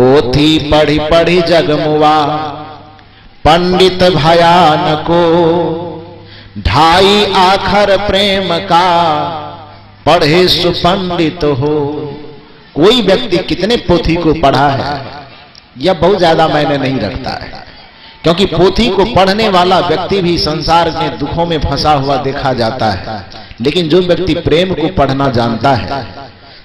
पोथी पढ़ी पढ़ी जगमुआ पंडित भयानको, ढाई आखर प्रेम का पढ़े सुपंडित हो। कोई व्यक्ति कितने पोथी को पढ़ा है यह बहुत ज्यादा मायने नहीं रखता है, क्योंकि पोथी को पढ़ने वाला व्यक्ति भी संसार में दुखों में फंसा हुआ देखा जाता है। लेकिन जो व्यक्ति प्रेम को पढ़ना जानता है,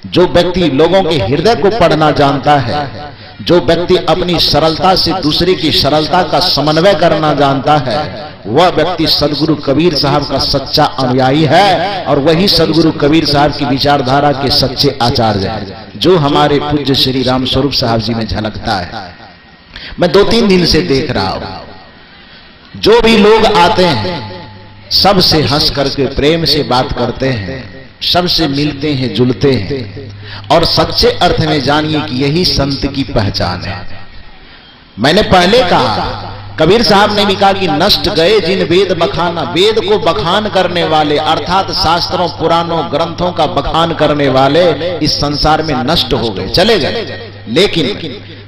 जो व्यक्ति लोगों के हृदय को पढ़ना जानता है, जो व्यक्ति अपनी सरलता से दूसरे की सरलता का समन्वय करना जानता है, वह व्यक्ति सदगुरु कबीर साहब का सच्चा अनुयायी है और वही सदगुरु कबीर साहब की विचारधारा के सच्चे आचार्य हैं, जो हमारे पूज्य श्री राम स्वरूप साहब जी में झलकता है। मैं 2-3 दिन से देख रहा हूं, जो भी लोग आते हैं सबसे हंस करके प्रेम से बात करते हैं, सबसे मिलते हैं जुलते हैं, और सच्चे अर्थ में जानिए कि यही संत की पहचान है। मैंने पहले कहा, कबीर साहब ने भी कहा कि नष्ट गए जिन वेद बखाना, वेद को बखान करने वाले अर्थात शास्त्रों पुराणों ग्रंथों का बखान करने वाले इस संसार में नष्ट हो गए, चले गए। लेकिन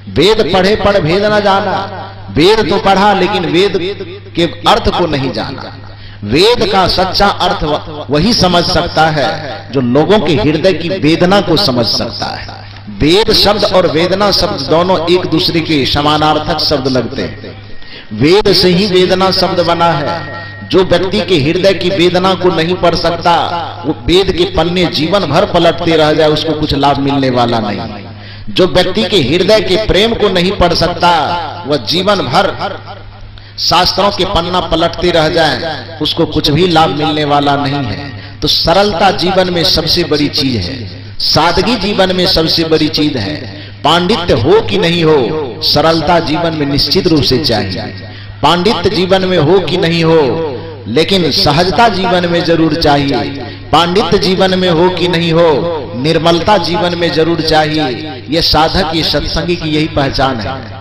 वेद पढ़े पढ़ भेद न जाना, वेद तो पढ़ा लेकिन वेद के अर्थ को नहीं जाना। वेद का सच्चा अर्थ वही समझ सकता है जो लोगों के हृदय की वेदना को समझ सकता है। वेद शब्द और वेदना शब्द दोनों एक दूसरे के समानार्थक शब्द लगते हैं। वेद से ही वेदना शब्द बना है। जो व्यक्ति के हृदय की वेदना को नहीं पढ़ सकता, वो वेद के पन्ने जीवन भर पलटते रह जाए, उसको कुछ लाभ मिलने वाला नहीं। जो व्यक्ति के हृदय के प्रेम को नहीं पढ़ सकता, वह जीवन भर शास्त्रों के पन्ना पलटते रह जाए, उसको कुछ भी लाभ मिलने वाला नहीं है। तो सरलता जीवन में सबसे बड़ी चीज है, सादगी जीवन में सबसे बड़ी चीज है। पांडित्य हो कि नहीं हो, सरलता जीवन में निश्चित रूप से चाहिए। पांडित्य जीवन में हो कि नहीं हो, लेकिन सहजता जीवन में जरूर चाहिए। पांडित्य जीवन में हो कि नहीं हो, निर्मलता जीवन में जरूर चाहिए। यह साधक, ये सत्संगी की यही पहचान है।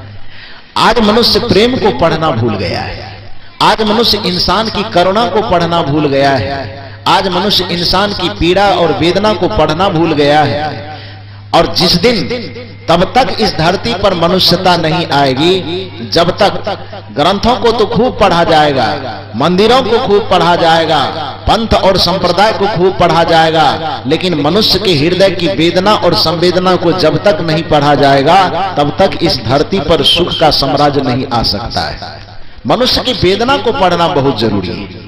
आज मनुष्य प्रेम को पढ़ना भूल गया है। आज मनुष्य इंसान की करुणा को पढ़ना भूल गया है। आज मनुष्य इंसान की पीड़ा और वेदना को पढ़ना भूल गया है। और जिस दिन तब तक इस धरती पर मनुष्यता नहीं आएगी, जब तक ग्रंथों को तो खूब पढ़ा जाएगा, मंदिरों को खूब पढ़ा जाएगा, पंथ और संप्रदाय को खूब पढ़ा जाएगा, लेकिन मनुष्य के हृदय की वेदना और संवेदना को जब तक नहीं पढ़ा जाएगा, तब तक इस धरती पर सुख का साम्राज्य नहीं आ सकता है। मनुष्य की वेदना को पढ़ना बहुत जरूरी है।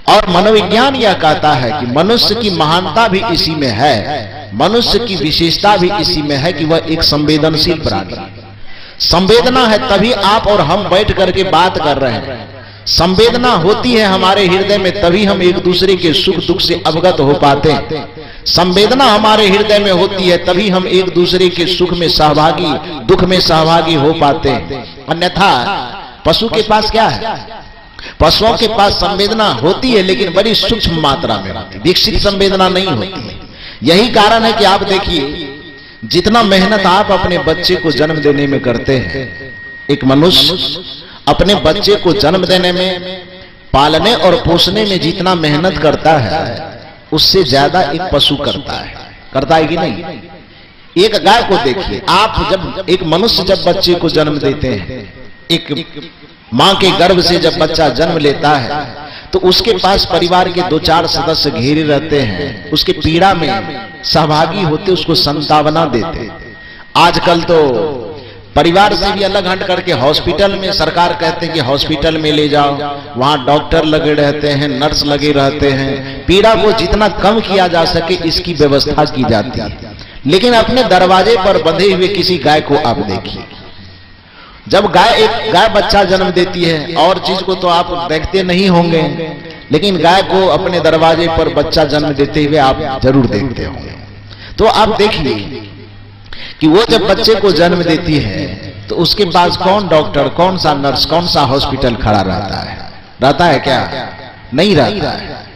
और मनोविज्ञान यह कहता है कि मनुष्य की महानता भी इसी में है, मनुष्य की विशेषता भी इसी में है कि वह एक संवेदनशील प्राणी है। संवेदना है तभी आप और हम बैठ करके बात कर रहे हैं। संवेदना होती है हमारे हृदय में तभी हम एक दूसरे के सुख दुख से अवगत हो पाते हैं। संवेदना हमारे हृदय में होती है तभी हम एक दूसरे के सुख में सहभागी, दुख में सहभागी हो पाते हैं। अन्यथा पशु के पास क्या है? पशुओं के पास संवेदना होती है लेकिन बड़ी सूक्ष्म मात्रा में होती है, विकसित संवेदना नहीं होती है। यही कारण है कि आप देखिए जितना मेहनत आप अपने बच्चे को जन्म देने में करते हैं, एक मनुष्य अपने बच्चे को जन्म देने में, पालने और पोषने में जितना मेहनत करता है उससे ज्यादा एक पशु करता है कि नहीं? एक गाय को देखिए आप, जब एक मनुष्य जब बच्चे को जन्म देते हैं, एक मां के गर्भ से जब बच्चा जन्म लेता है तो उसके पास परिवार के 2-4 सदस्य घेरे रहते हैं, उसके पीड़ा में सहभागी होते, उसको संतावना देते। आजकल तो परिवार से भी अलग हट करके हॉस्पिटल में सरकार कहते हैं कि हॉस्पिटल में ले जाओ, वहां डॉक्टर लगे रहते हैं, नर्स लगे रहते हैं। पीड़ा को जितना कम किया जा सके इसकी व्यवस्था की जाती है। लेकिन अपने दरवाजे पर बंधे हुए किसी गाय को आप देखिए, जब एक गाय बच्चा जन्म देती है, और चीज को तो आप देखते नहीं होंगे, लेकिन गाय को अपने दरवाजे पर बच्चा जन्म देते हुए आप जरूर देखते होंगे। तो आप देखिए कि वो जब बच्चे को जन्म देती है तो उसके पास कौन डॉक्टर, कौन सा नर्स, कौन सा हॉस्पिटल खड़ा रहता है क्या? नहीं रहता है।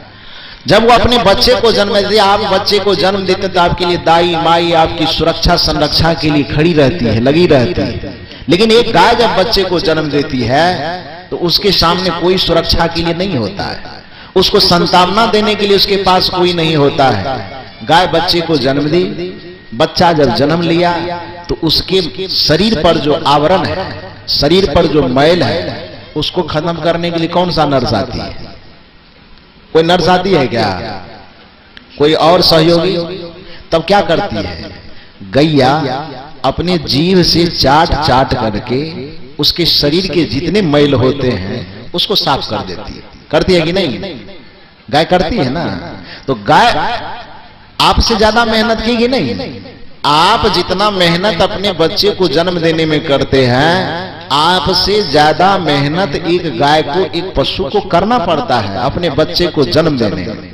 जब वो अपने बच्चे को जन्म देती है, आप बच्चे को जन्म देते तो आपके लिए दाई माई आपकी सुरक्षा संरक्षा के लिए खड़ी रहती है, लगी रहती है। लेकिन एक गाय जब बच्चे को जन्म देती है तो उसके सामने कोई सुरक्षा के लिए नहीं होता है, उसको संतावना देने के लिए उसके पास कोई नहीं होता है। गाय बच्चे को जन्म दी, बच्चा जब जन्म लिया तो उसके शरीर पर जो आवरण है, शरीर पर जो मैल है, उसको खत्म करने के लिए कौन सा नर्स आती है? कोई नर्स आती है क्या? कोई और सहयोगी? तब क्या करती है? गैया अपने जीभ से चाट चाट करके उसके शरीर के जितने मैल होते हैं उसको साफ कर देती है। करती है कि नहीं? गाय करती है ना। तो गाय आपसे ज्यादा मेहनत की कि नहीं? आप जितना मेहनत अपने बच्चे को जन्म देने में करते हैं, आपसे ज्यादा मेहनत एक गाय को, एक पशु को करना पड़ता है अपने बच्चे को जन्म देने में।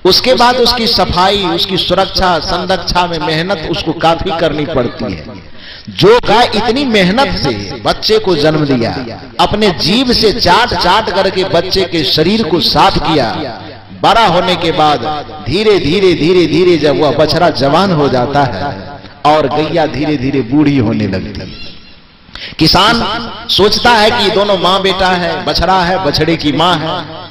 उसके बाद उसकी सफाई, उसकी सुरक्षा, संरक्षा में मेहनत उसको काफी करनी पड़ती है। जो गाय इतनी मेहनत से बच्चे को जन्म दिया, अपने जीभ से चाट चाट करके बच्चे के शरीर को साफ किया, बड़ा होने के बाद धीरे धीरे धीरे धीरे जब वह बछड़ा जवान हो जाता है और गैया धीरे धीरे बूढ़ी होने लगती, किसान सोचता है कि दोनों माँ बेटा है, बछड़ा है, बछड़े की माँ है।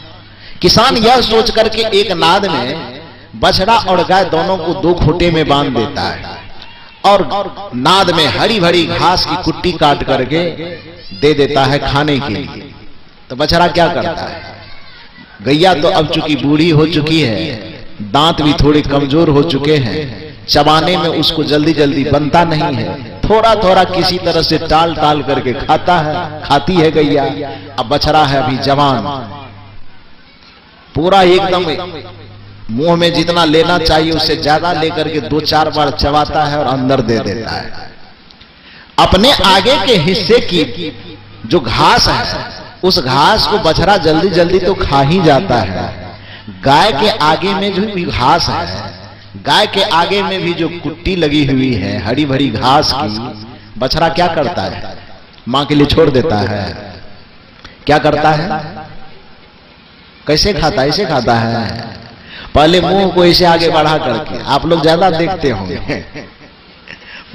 किसान यह सोच करके एक नाद में बछड़ा और गाय दोनों को दो खूंटे में बांध देता है और नाद में हरी भरी घास की कुट्टी काट करके दे देता है खाने के लिए। तो बछड़ा क्या करता है? गैया तो अब चूंकि बूढ़ी हो चुकी है, दांत भी थोड़े कमजोर हो चुके हैं, चबाने में उसको जल्दी जल्दी बनता नहीं है, थोड़ा थोड़ा किसी तरह से टाल टाल करके खाती है गैया। अब बछड़ा है अभी जवान, पूरा एकदम मुंह में जितना लेना चाहिए उससे ज्यादा लेकर के 2-4 बार चबाता है और अंदर दे देता है। अपने आगे के हिस्से की जो घास है, उस घास को बछड़ा जल्दी जल्दी तो खा ही जाता है। गाय के आगे में जो भी घास है, गाय के आगे में भी जो कुट्टी लगी हुई है हरी भरी घास की, बछड़ा क्या करता है? मां के लिए छोड़ देता है। क्या करता है? कैसे खाता है? ऐसे खाता है, पहले मुंह को ऐसे आगे बढ़ा करके, आप लोग ज्यादा देखते होंगे,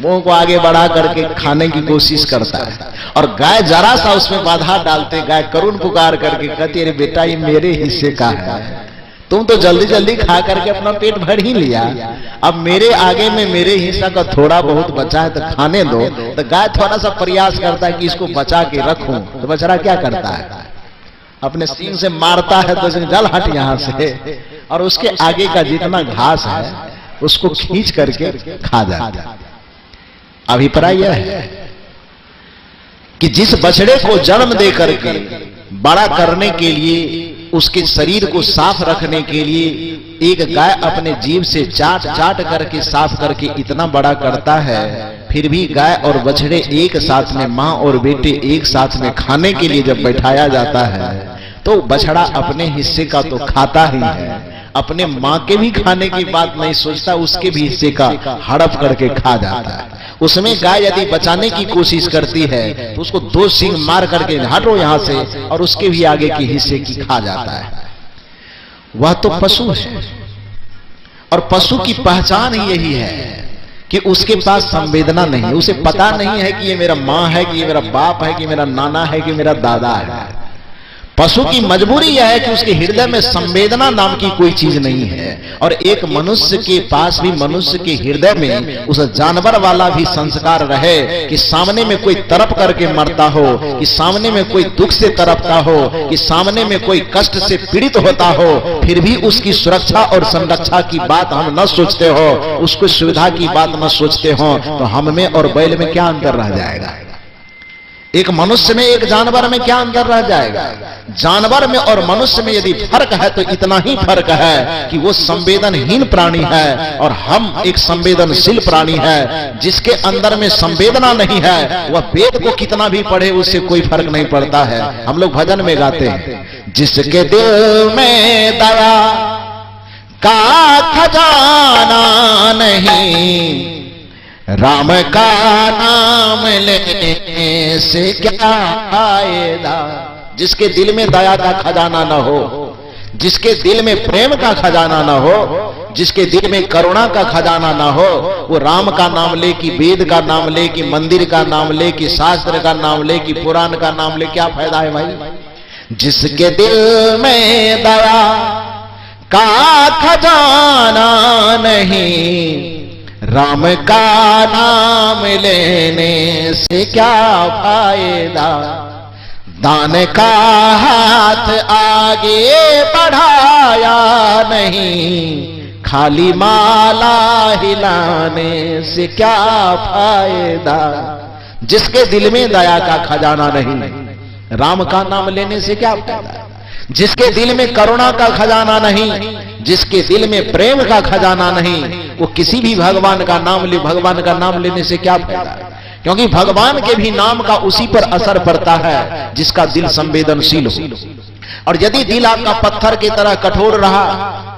मुंह को आगे बढ़ा करके खाने की कोशिश करता है। और गाय जरा सा उसमें बाधा डालते, गाय करुण पुकार करके कहती, अरे बेटा ये मेरे हिस्से का है, तुम तो जल्दी जल्दी खा करके अपना पेट भर ही लिया, अब मेरे आगे में मेरे हिस्सा का थोड़ा बहुत बचा है तो खाने दो। तो गाय थोड़ा सा प्रयास करता है कि इसको बचा के रखूं। तो बछड़ा क्या करता है? अपने सींग से मारता है तो जल हट यहां से, और उसके आगे का जितना घास है उसको खींच करके खा जाता है। अभिप्राय यह है कि जिस बछड़े को जन्म दे करके बड़ा करने के लिए, उसके शरीर को साफ रखने के लिए एक गाय अपने जीभ से चाट चाट करके साफ करके इतना बड़ा करता है, फिर भी गाय और बछड़े एक साथ में, मां और बेटे एक साथ में खाने के लिए जब बैठाया जाता है तो बछड़ा अपने हिस्से का तो खाता ही है, अपने मां के भी खाने की बात नहीं सोचता, उसके भी हिस्से का हड़प करके खा जाता है। उसमें गाय यदि बचाने की कोशिश करती है तो उसको 2 सींग मार करके हटो यहां से, और उसके भी आगे के हिस्से की खा जाता है। वह तो पशु है, और पशु की पहचान ही यही है कि उसके पास संवेदना नहीं, उसे पता नहीं है कि ये मेरा माँ है, कि ये मेरा बाप है, कि मेरा नाना है, कि मेरा दादा है। पशु की मजबूरी यह है कि उसके हृदय में संवेदना नाम की कोई चीज नहीं है, और एक मनुष्य के पास भी, मनुष्य के हृदय में उस जानवर वाला भी संस्कार रहे कि सामने में कोई तड़प करके मरता हो, कि सामने में कोई दुख से तड़पता हो, कि सामने में कोई कष्ट से पीड़ित होता हो, फिर भी उसकी सुरक्षा और संरक्षा की बात हम न सोचते हो, उसको सुविधा की बात न सोचते हो, तो हम में और बैल में क्या अंतर रह जाएगा? एक मनुष्य में एक जानवर में क्या अंतर रह जाएगा? जानवर में और मनुष्य में यदि फर्क है तो इतना ही फर्क है कि वो संवेदनहीन प्राणी है और हम एक संवेदनशील प्राणी है। जिसके अंदर में संवेदना नहीं है वह वेद को कितना भी पढ़े उससे कोई फर्क नहीं पड़ता है। हम लोग भजन में गाते हैं, जिसके दिल में दया का खजाना नहीं, राम का नाम लेने से क्या फायदा। जिसके दिल में दया का खजाना न हो, जिसके दिल में प्रेम का खजाना न हो, जिसके दिल में करुणा का खजाना न हो, वो राम का नाम ले, कि वेद का नाम ले, कि मंदिर का नाम ले, कि शास्त्र का नाम ले, कि पुराण का नाम ले, क्या फायदा है भाई? जिसके दिल में दया का खजाना नहीं, राम का नाम लेने से क्या फायदा, दान का हाथ आगे बढ़ाया नहीं, खाली माला हिलाने से क्या फायदा। जिसके दिल में दया का खजाना नहीं, राम का नाम लेने से क्या फायदा। जिसके दिल में करुणा का खजाना नहीं, जिसके दिल में प्रेम का खजाना नहीं, वो किसी भी भगवान का नाम ले, भगवान का नाम लेने से क्या फायदा। क्योंकि भगवान के भी नाम का उसी पर असर पड़ता है जिसका दिल संवेदनशील हो। और यदि दिल आपका पत्थर की तरह कठोर रहा,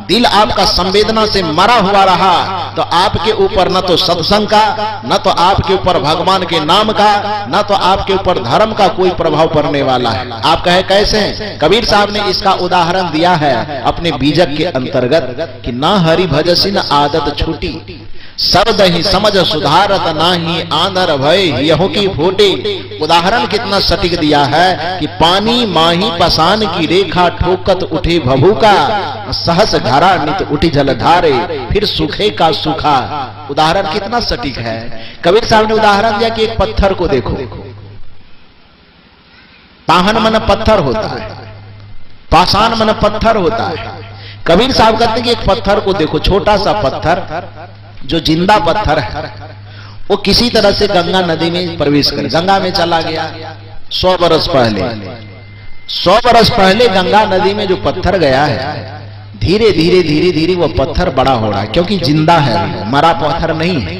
दिल आपका संवेदना से मरा हुआ रहा, तो आपके ऊपर न तो सत्संग का, न तो आपके ऊपर भगवान के नाम का, न तो आपके ऊपर धर्म का कोई प्रभाव पड़ने वाला है। आप कहे कैसे? कबीर साहब ने इसका उदाहरण दिया है अपने बीजक के अंतर्गत कि ना हरि भजसी न आदत छूटी, शब्द ही समझ सुधारत नाही, आंधर भय यहो की फूटी। उदाहरण कितना सटीक दिया है कि पानी माही पसान की रेखा, ठोकत उठे भभूका, सहस धारा नित उठी जलधारे, फिर सूखे का सूखा। उदाहरण कितना सटीक है। कबीर साहब ने उदाहरण दिया कि एक पत्थर को देखो, पाहन मन पत्थर होता है, पाषाण मन पत्थर होता है। कबीर साहब कहते हैं कि एक पत्थर को देखो, छोटा सा पत्थर जो जिंदा पत्थर है, वो किसी तरह से गंगा नदी में प्रवेश कर, गंगा में चला गया। 100 बरस पहले, 100 बरस पहले गंगा नदी में जो पत्थर गया है, धीरे धीरे धीरे धीरे वो पत्थर बड़ा हो रहा है, क्योंकि जिंदा है, मरा पत्थर नहीं है।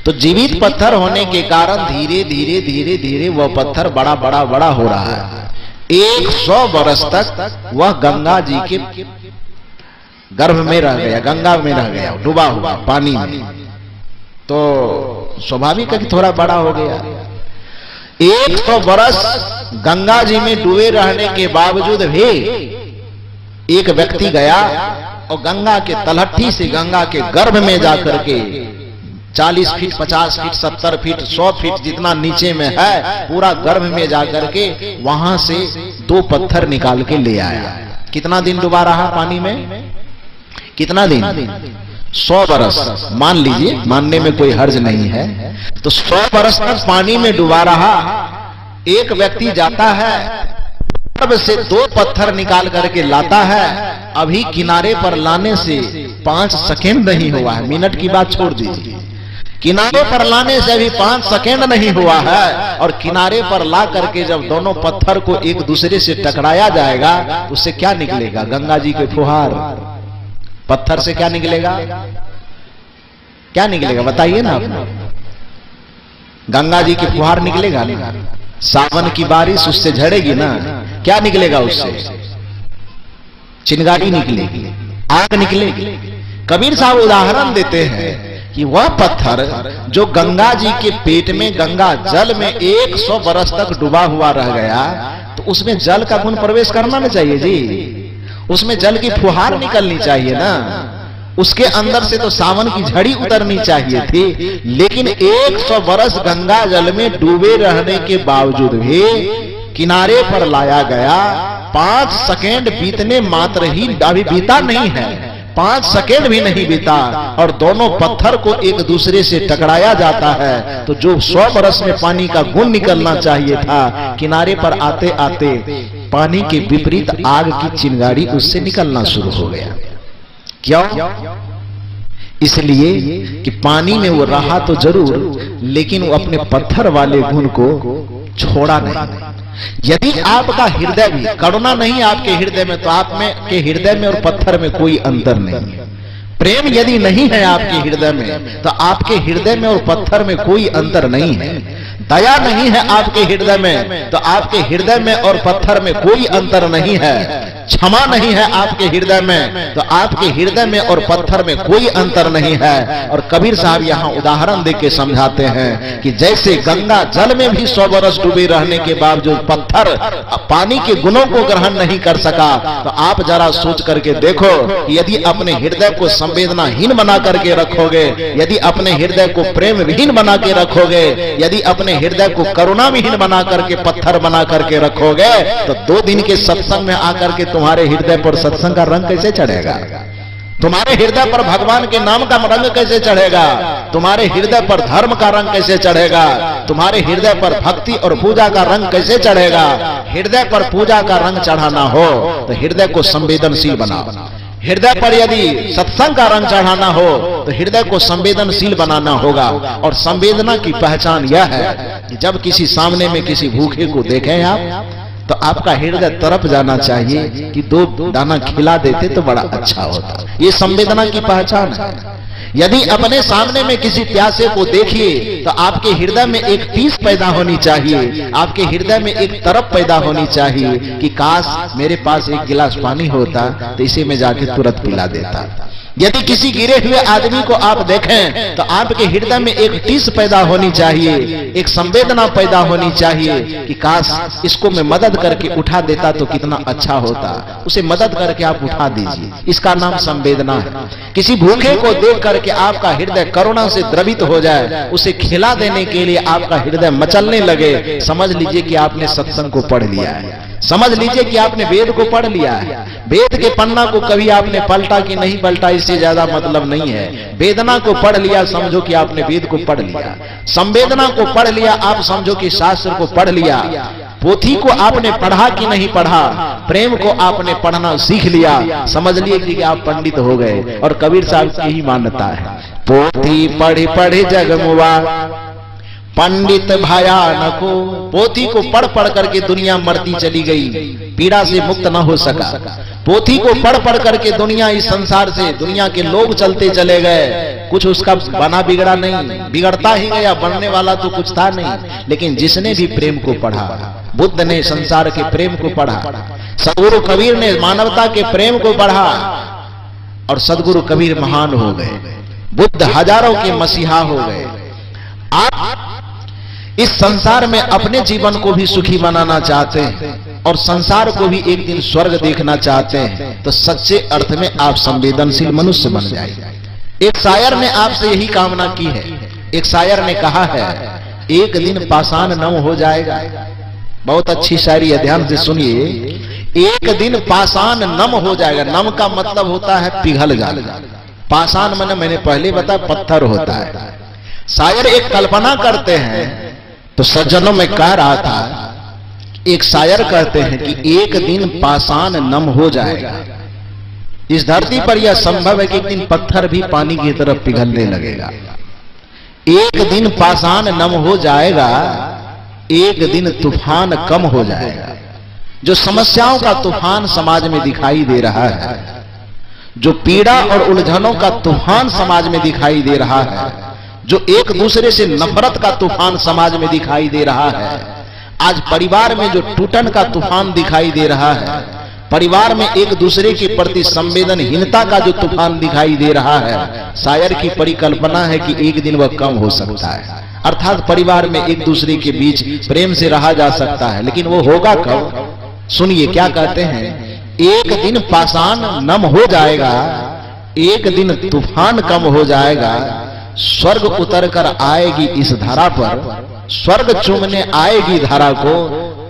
तो जीवित पत्थर होने के कारण धीरे धीरे धीरे धीरे वह पत्थर बड़ा बड़ा बड़ा हो रहा है। 100 बरस तक वह गंगा जी के गर्भ में रह गया, गंगा में रह गया, डूबा हुआ पानी में। तो स्वाभाविक है कि थोड़ा बड़ा हो गया। 100 बरस गंगा जी में डूबे रहने के बावजूद भी एक व्यक्ति गया और गंगा के तलहटी से गंगा के गर्भ में जाकर के 40 फीट, 50 फीट, 70 फीट, 100 फीट जितना नीचे में है, पूरा गर्भ में जाकर के वहां से 2 पत्थर निकाल के ले आया। कितना दिन डूबा रहा पानी में? कितना दिन? 100 बरस मान लीजिए, मानने में कोई हर्ज नहीं है। तो 100 बरस तक पानी में डूबा रहा। एक व्यक्ति जाता है, गर्भ से 2 पत्थर निकाल करके लाता है। अभी किनारे पर लाने से 5 सेकेंड नहीं हुआ है, मिनट की बात छोड़ दीजिए, किनारे पर लाने से अभी 5 सेकेंड नहीं हुआ है। और किनारे पर ला करके जब दोनों पत्थर को एक दूसरे से टकराया जाएगा, उससे क्या निकलेगा? गंगा जी के फुहार। पत्थर से क्या निकलेगा? क्या निकलेगा बताइए ना आप। गंगा जी की फुहार निकलेगा ना, सावन की बारिश उससे झड़ेगी ना, क्या निकलेगा उससे? चिंगारी निकलेगी, आग निकलेगी। कबीर साहब उदाहरण देते हैं कि वह पत्थर जो गंगा जी के पेट में, गंगा जल में 100 बरस तक डूबा हुआ रह गया, तो उसमें जल का गुण प्रवेश करना ना चाहिए जी, उसमें जल की फुहार निकलनी चाहिए ना, उसके अंदर से तो सावन की झड़ी उतरनी चाहिए थी। लेकिन 100 बरस गंगा जल में डूबे रहने के बावजूद भी किनारे पर लाया गया। 5 सेकेंड बीतने मात्र ही अभी बीता नहीं है, 5 सेकेंड भी नहीं बीता और दोनों पत्थर को एक दूसरे से टकराया जाता है। तो जो 100 बरस में पानी का गुण निकलना चाहिए था, किनारे पर आते आते पानी के विपरीत आग की चिंगारी उससे निकलना शुरू हो गया। क्यों? इसलिए कि पानी में वो रहा तो जरूर, लेकिन वो अपने पत्थर वाले गुण को छोड़ा नहीं। यदि आपका हृदय भी करुणा नहीं आपके हृदय में, तो आप में के हृदय में और पत्थर में कोई अंतर नहीं है। प्रेम यदि नहीं है आपके हृदय में, तो आपके हृदय में और पत्थर में कोई अंतर नहीं है। दया नहीं है आपके हृदय में, तो आपके हृदय में और पत्थर में कोई अंतर नहीं है। क्षमा नहीं है आपके हृदय में, तो आपके हृदय में और पत्थर में कोई अंतर नहीं है। और कबीर साहब यहाँ उदाहरण देके समझाते हैं कि जैसे गंगा जल में भी 100 बरस डूबे रहने के बावजूद पत्थर पानी के गुणों को ग्रहण नहीं कर सका, तो आप जरा सोच करके देखो कि यदि अपने हृदय को संवेदनाहीन बना करके रखोगे, यदि अपने हृदय को प्रेम विहीन बना के रखोगे, यदि अपने हृदय को करुणा विहीन बना करके पत्थर बना करके रखोगे, तो 2 दिन के सत्संग में आकर के तुम्हारे हृदय पर सत्संग का रंग कैसे चढ़ेगा? तुम्हारे हृदय पर भगवान के नाम का रंग कैसे चढ़ेगा? तुम्हारे हृदय पर धर्म का रंग कैसे चढ़ेगा? तुम्हारे हृदय पर भक्ति और पूजा का रंग कैसे चढ़ेगा? हृदय पर पूजा का रंग चढ़ाना हो तो हृदय को संवेदनशील बनाओ। हृदय पर यदि सत्संग का रंग चढ़ाना हो तो हृदय को संवेदनशील बनाना होगा। और संवेदना की पहचान यह है कि जब किसी सामने में किसी भूखे को देखें आप, तो आपका हृदय तरफ जाना चाहिए कि दो दाना खिला देते तो बड़ा अच्छा होता। ये संवेदना की पहचान है। यदि अपने सामने में किसी प्यासे को देखिए तो आपके हृदय में एक टीस पैदा होनी चाहिए, आपके हृदय में एक तरफ पैदा होनी चाहिए कि काश मेरे पास एक गिलास पानी होता तो इसे मैं जाके तुरंत पिला देता। यदि किसी गिरे हुए आदमी को आप देखें तो आपके हृदय में एक टीस पैदा होनी चाहिए, एक संवेदना पैदा होनी चाहिए कि काश इसको मैं मदद करके उठा देता तो कितना अच्छा होता। उसे मदद करके आप उठा दीजिए, इसका नाम संवेदना है। किसी भूखे को देख करके आपका हृदय करुणा से द्रवित हो जाए, उसे खिला देने के लिए आपका हृदय मचलने लगे, समझ लीजिए कि आपने सत्संग को पढ़ लिया है, समझ लीजिए कि आपने वेद को पढ़ लिया है। वेद के पन्ना को कभी आपने पलटा कि नहीं पलटा इससे ज्यादा मतलब नहीं है। वेदना को पढ़ लिया, समझो कि आपने वेद को पढ़ लिया। संवेदना को पढ़ लिया, आप समझो कि शास्त्र को पढ़ लिया। पोथी को आपने पढ़ा कि नहीं पढ़ा, प्रेम को आपने पढ़ना सीख लिया, समझ लिए कि आप पंडित हो गए। और कबीर साहब की ही मान्यता है, पोथी पढ़ी पढ़ी जगमुआ पंडित भयानको। पोथी को पढ़ पढ़ करके दुनिया मरती चली गई, पीड़ा से मुक्त न हो सका। पोथी को पढ़ पढ़ करके दुनिया इस संसार से, दुनिया के लोग चलते चले गए, कुछ उसका बना बिगड़ा नहीं, बिगड़ता ही गया, बनने वाला तो कुछ था नहीं। लेकिन जिसने भी प्रेम को पढ़ा, बुद्ध ने संसार के प्रेम को पढ़ा, सदगुरु कबीर ने मानवता के प्रेम को पढ़ा और सदगुरु कबीर महान हो गए, बुद्ध हजारों के मसीहा हो गए। आप इस संसार में अपने जीवन को भी सुखी बनाना चाहते हैं और संसार को भी एक दिन स्वर्ग देखना चाहते हैं तो सच्चे अर्थ में आप संवेदनशील मनुष्य बन जाइए। एक शायर ने आपसे यही कामना की है। एक शायर ने कहा है, एक दिन पाषाण नम हो जाएगा। बहुत अच्छी शायरी है, ध्यान से सुनिए। एक दिन पाषाण नम हो जाएगा। नम का मतलब होता है पिघल जाना। पाषाण मैंने पहले बताया पत्थर होता है। शायर एक कल्पना करते हैं, तो सज्जनों में कह रहा था, एक शायर कहते हैं कि एक दिन पाषाण नम हो जाएगा। इस धरती पर यह संभव है कि एक दिन पत्थर भी पानी की तरफ पिघलने लगेगा। एक दिन पाषाण नम हो जाएगा, एक दिन तूफान कम हो जाएगा। जो समस्याओं का तूफान समाज में दिखाई दे रहा है, जो पीड़ा और उलझनों का तूफान समाज में दिखाई दे रहा है, जो एक दूसरे से नफरत का तूफान समाज में दिखाई दे रहा है, आज परिवार में जो टूटन का तूफान दिखाई दे रहा है, परिवार में एक दूसरे के प्रति संवेदनहीनता का जो तूफान दिखाई दे रहा है, शायर की परिकल्पना है कि एक दिन वह कम हो सकता है। अर्थात परिवार में एक दूसरे के बीच प्रेम से रहा जा सकता है, लेकिन वो होगा कब? सुनिए क्या कहते हैं, एक दिन पाषाण नम हो जाएगा, एक दिन तूफान कम हो जाएगा, स्वर्ग उतर कर आएगी इस धारा पर, स्वर्ग चूमने आएगी धारा को।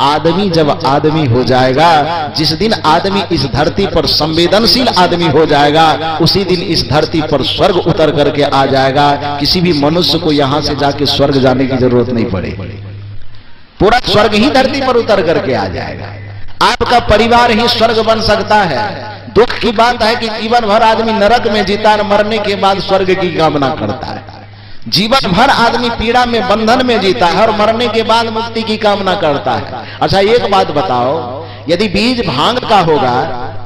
आदमी जब आदमी हो जाएगा, जिस दिन आदमी इस धरती पर संवेदनशील आदमी हो जाएगा, उसी दिन इस धरती पर स्वर्ग उतर करके आ जाएगा। किसी भी मनुष्य को यहां से जाके स्वर्ग जाने की जरूरत नहीं पड़ेगी, पूरा स्वर्ग ही धरती पर उतर करके आ जाएगा। आपका परिवार ही स्वर्ग बन सकता है। दुख की बात है कि जीवन भर आदमी नरक में जीता और मरने के बाद स्वर्ग की कामना करता है। जीवन भर आदमी पीड़ा में, बंधन में जीता है और मरने के बाद मुक्ति की कामना करता है। अच्छा एक बात बताओ, यदि बीज भांग का होगा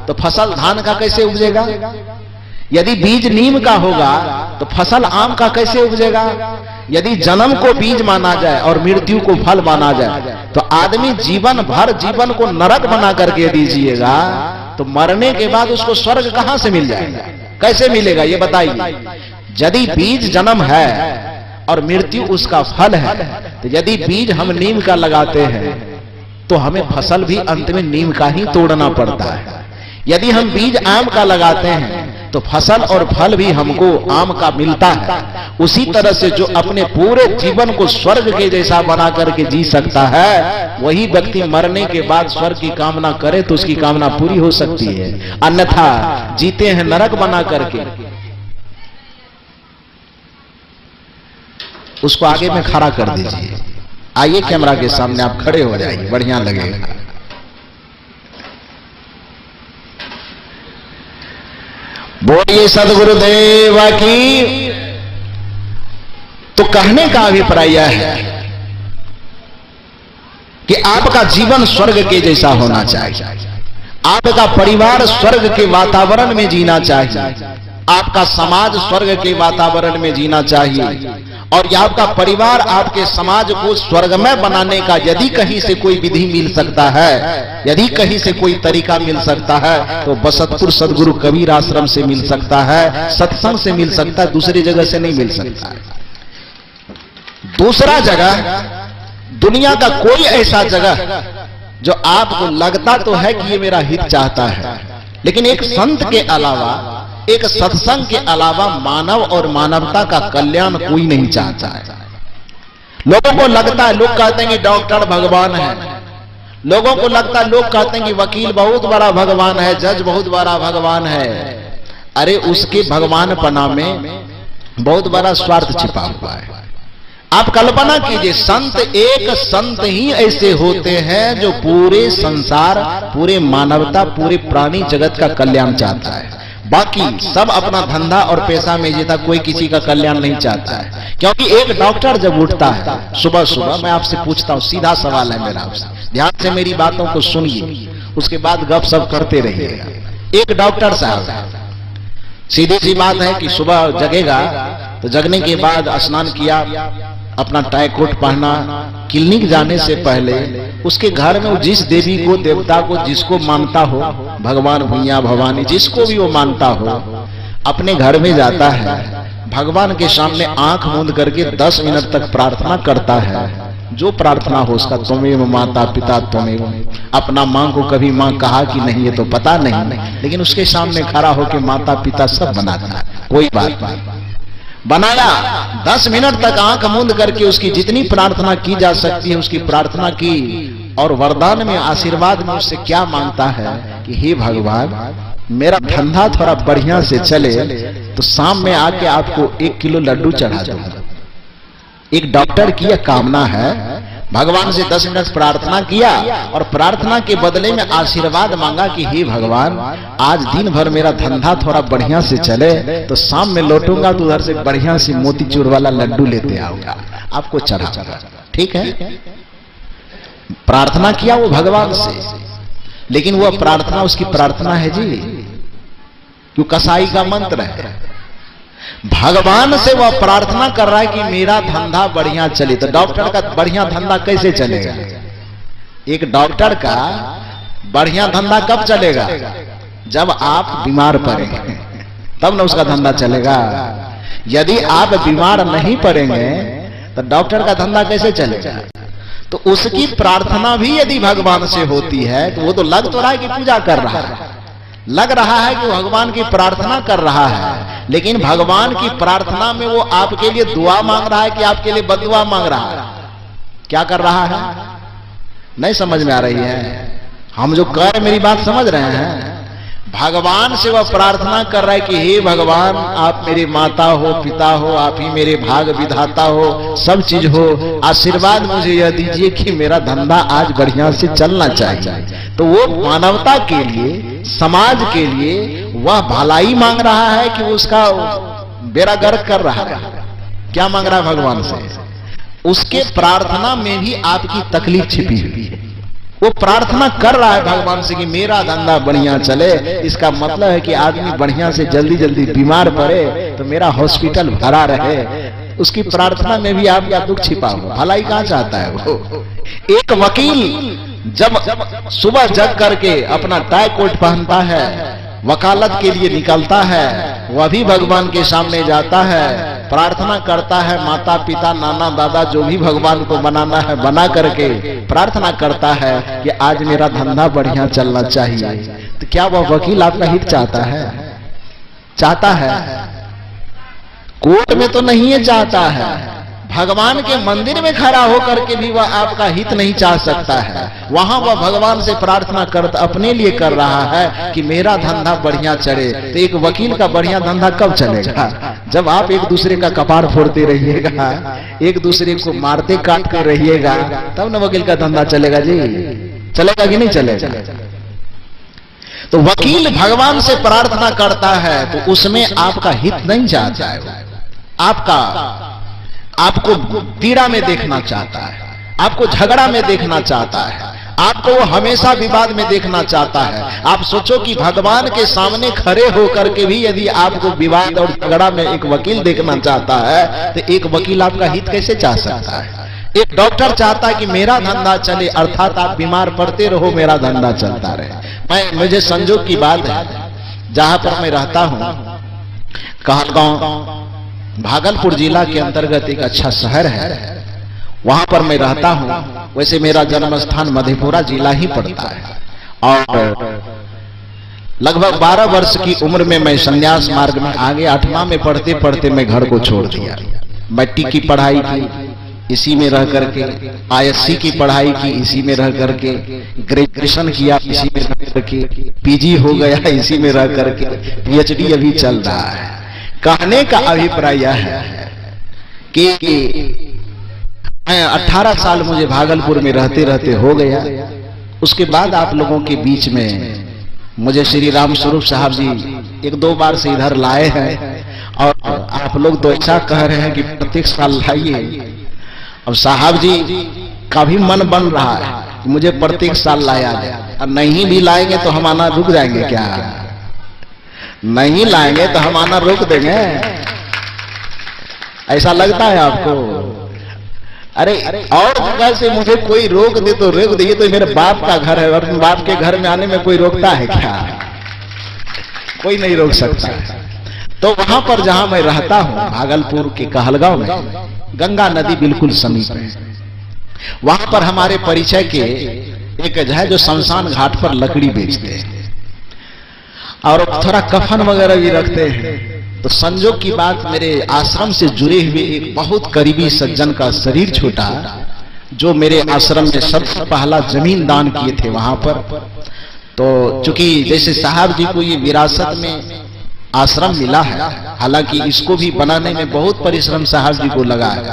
तो फसल धान का कैसे उपजेगा? यदि बीज नीम का होगा तो फसल आम का कैसे उपजेगा? यदि जन्म को बीज माना जाए और मृत्यु को फल माना जाए तो आदमी जीवन भर जीवन को नरक बना करके दीजिएगा तो मरने के बाद उसको स्वर्ग कहां से मिल जाएगा? कैसे मिलेगा ये बताइए। यदि बीज जन्म है और मृत्यु उसका फल है, तो यदि बीज हम नीम का लगाते हैं तो हमें फसल भी अंत में नीम का ही तोड़ना पड़ता है। यदि हम बीज आम का लगाते हैं तो फसल और फल भी हमको आम का मिलता है। उसी तरह से जो अपने पूरे जीवन को स्वर्ग के जैसा बना करके जी सकता है, वही व्यक्ति मरने के बाद स्वर्ग की कामना करे तो उसकी कामना पूरी हो सकती है। अन्यथा जीते हैं नरक बना करके। उसको आगे में खड़ा कर दीजिए, आइए कैमरा के सामने आप खड़े हो जाइए, बढ़िया लगेगा। बोलिए सदगुरुदेव की। तो कहने का अभिप्राय यह है कि आपका जीवन स्वर्ग के जैसा होना चाहिए, आपका परिवार स्वर्ग के वातावरण में जीना चाहिए, आपका समाज स्वर्ग के वातावरण में जीना चाहिए, और आपका परिवार आपके समाज को स्वर्गमय बनाने का यदि कहीं से कोई विधि मिल सकता है, यदि कहीं से कोई तरीका मिल सकता है, तो बसतपुर सदगुरु कबीर आश्रम से मिल सकता है, सत्संग से मिल सकता है, दूसरी जगह से नहीं मिल सकता है। दूसरा जगह, दुनिया का कोई ऐसा जगह जो आपको लगता तो है कि ये मेरा हित चाहता है, लेकिन एक संत के अलावा, एक सत्संग के अलावा मानव और मानवता का कल्याण कोई नहीं चाहता है। लोगों को लगता है, लोग कहते हैं कि डॉक्टर भगवान है, लोगों को लगता है, लोग कहते हैं कि वकील बहुत बड़ा भगवान है, जज बहुत बड़ा भगवान है। अरे उसके भगवानपना में बहुत बड़ा स्वार्थ छिपा हुआ है। आप कल्पना कीजिए, संत, एक संत ही ऐसे होते हैं जो पूरे संसार, पूरे मानवता, पूरे प्राणी जगत का कल्याण चाहता है। बाकी सब अपना धंधा और पैसा में जीता, कोई किसी का कल्याण नहीं चाहता है। क्योंकि एक डॉक्टर जब उठता है सुबह सुबह, मैं आपसे पूछता हूं, सीधा सवाल है मेरा आपसे, ध्यान से मेरी बातों को सुनिए, उसके बाद गपशप करते रहिएगा। एक डॉक्टर साहब, सीधी सी बात है कि सुबह जगेगा तो जगने के बाद स्नान किया, अपना टाई कोट पहना, क्लिनिक जाने से पहले उसके घर में वो जिस देवी को, देवता को, जिसको मानता हो, भगवान, भैया, भवानी, जिसको भी वो मानता हो, अपने घर में जाता है, भगवान के सामने आंख मूंद करके 10 मिनट तक प्रार्थना करता है। जो प्रार्थना हो उसका, त्वमेव माता पिता त्वमेव। अपना मां को कभी मां कहा कि नहीं, ये तो पता नहीं, लेकिन उसके सामने खड़ा होकर माता पिता सब बनाता है, कोई बात नहीं। बनाया, 10 मिनट तक आंख मूंद करके उसकी जितनी प्रार्थना की जा सकती है उसकी प्रार्थना की, और वरदान में, आशीर्वाद में उससे क्या मांगता है कि हे भगवान, मेरा धंधा थोड़ा बढ़िया से चले तो शाम में आके आपको 1 किलो लड्डू चढ़ा दूंगा। एक डॉक्टर की यह कामना है। भगवान से 10 मिनट प्रार्थना किया और प्रार्थना के बदले में आशीर्वाद मांगा कि हे भगवान, आज दिन भर मेरा धंधा थोड़ा बढ़िया से चले तो शाम में लौटूंगा तो उधर से बढ़िया से मोतीचूर वाला लड्डू लेते आऊंगा, आपको चढ़ाऊंगा। ठीक है, प्रार्थना किया वो भगवान से, लेकिन वो प्रार्थना उसकी प्रार्थना है जी, क्यों कसाई का मंत्र है। भगवान से वह प्रार्थना कर रहा है कि मेरा धंधा बढ़िया चले। तो डॉक्टर का बढ़िया धंधा कैसे चलेगा? एक डॉक्टर का बढ़िया धंधा कब चलेगा? जब आप बीमार पड़ेंगे, तब ना उसका धंधा चलेगा। यदि आप बीमार नहीं पड़ेंगे तो डॉक्टर का धंधा कैसे चलेगा? तो उसकी प्रार्थना भी यदि भगवान से होती है तो वो तो लग तो रहा है कि पूजा कर रहा है, लग रहा है कि भगवान की प्रार्थना कर रहा है, लेकिन भगवान की प्रार्थना में वो आपके लिए दुआ मांग रहा है कि आपके लिए बददुआ मांग रहा है? क्या कर रहा है? नहीं समझ में आ रही है? हम जो कह रहे, मेरी बात समझ रहे हैं? भगवान से वह प्रार्थना कर रहा है कि हे भगवान, आप मेरे माता हो, पिता हो, आप ही मेरे भाग विधाता हो, सब चीज हो, आशीर्वाद मुझे यह दीजिए कि मेरा धंधा आज बढ़िया से चलना चाहिए। तो वो मानवता के लिए, समाज के लिए वह भलाई मांग रहा है कि उसका बेड़ा गर्क कर रहा है। क्या मांग रहा है भगवान से? उसके प्रार्थना में भी आपकी तकलीफ छिपी हुई है। वो प्रार्थना कर रहा है भगवान से कि मेरा धंधा बढ़िया चले। इसका मतलब है कि आदमी बढ़िया से जल्दी जल्दी बीमार पड़े तो मेरा हॉस्पिटल भरा रहे। उसकी प्रार्थना में भी आपका दुख छिपा हुआ। भलाई कहाँ चाहता है वो? एक वकील जब सुबह जग करके अपना टाई कोट पहनता है, वकालत के लिए निकलता है, वह भी भगवान के सामने जाता है, प्रार्थना करता है, माता पिता नाना दादा जो भी भगवान को बनाना है बना करके प्रार्थना करता है कि आज मेरा धंधा बढ़िया चलना चाहिए। तो क्या वह वकील आपका हित चाहता है? चाहता है? कोर्ट में तो नहीं है चाहता है, भगवान के मंदिर में खड़ा होकर के भी वह आपका हित नहीं चाह सकता है। वहां वह भगवान से प्रार्थना करता अपने लिए कर रहा है कि मेरा धंधा बढ़िया चले। तो एक वकील का बढ़िया धंधा कब चलेगा? जब आप एक दूसरे का कपाड़ फोड़ते रहिएगा, एक दूसरे को मारते काटते रहिएगा, तब न वकील का धंधा चलेगा। जी चलेगा कि नहीं चलेगा? तो वकील भगवान से प्रार्थना करता है तो उसमें आपका हित नहीं चाहता है, आपको पीड़ा में देखना चाहता है, आपको झगड़ा में देखना चाहता है, आपको वो हमेशा विवाद में देखना चाहता है। आप सोचो कि भगवान के सामने खड़े होकर के भी यदि आपको विवाद और झगड़ा में एक वकील देखना चाहता है तो एक वकील आपका हित कैसे चाह सकता है? एक डॉक्टर चाहता है कि मेरा धंधा चले, अर्थात आप बीमार पड़ते रहो, मेरा धंधा चलता रहे। मुझे संजोग की बात है, जहां पर मैं रहता हूं कहलगांव, भागलपुर जिला के अंतर्गत एक अच्छा शहर है, वहां पर मैं रहता हूं। वैसे मेरा जन्म स्थान मधेपुरा जिला ही पड़ता है और लगभग 12 वर्ष की उम्र में मैं संन्यास मार्ग में आगे 8वां में पढ़ते पढ़ते मैं घर को छोड़ दिया। मैट्रिक की पढ़ाई की इसी में रह करके, आईएससी की पढ़ाई की इसी में रह करके, ग्रेजुएशन किया इसी में रह करके, पीजी हो गया इसी में रह करके, पीएचडी अभी चल रहा है। कहने का अभिप्राय यह है कि 18 साल मुझे भागलपुर में रहते रहते हो गया। उसके बाद आप लोगों के बीच में मुझे श्री राम स्वरूप साहब जी 1-2 बार से इधर लाए हैं और आप लोग तो ऐसा कह रहे हैं कि प्रत्येक साल लाइए। अब साहब जी का भी मन बन रहा है कि मुझे प्रत्येक साल लाया जाए, और नहीं भी लाएंगे तो हम आना रुक जाएंगे क्या? नहीं लाएंगे तो हम आना रोक देंगे, ऐसा लगता है आपको? अरे और जगह से मुझे कोई रोक दे तो रोक दे, तो मेरे बाप का घर है और बाप के घर में आने में कोई रोकता है क्या? कोई नहीं रोक सकता। तो वहां पर जहां मैं रहता हूं भागलपुर के कहलगांव में गंगा नदी बिल्कुल समीप है। वहां पर हमारे परिचय के एक है जो शमशान घाट पर लकड़ी बेचते हैं और थोड़ा कफन वगैरह भी रखते हैं। तो संजोग की बात, मेरे आश्रम से जुड़े हुए एक बहुत करीबी सज्जन का शरीर छूटा, जो मेरे आश्रम में सबसे पहला जमीन दान किए थे वहां पर। तो चूंकि जैसे साहब जी को ये विरासत में आश्रम मिला है, हालांकि इसको भी बनाने में बहुत परिश्रम साहब जी को लगा है,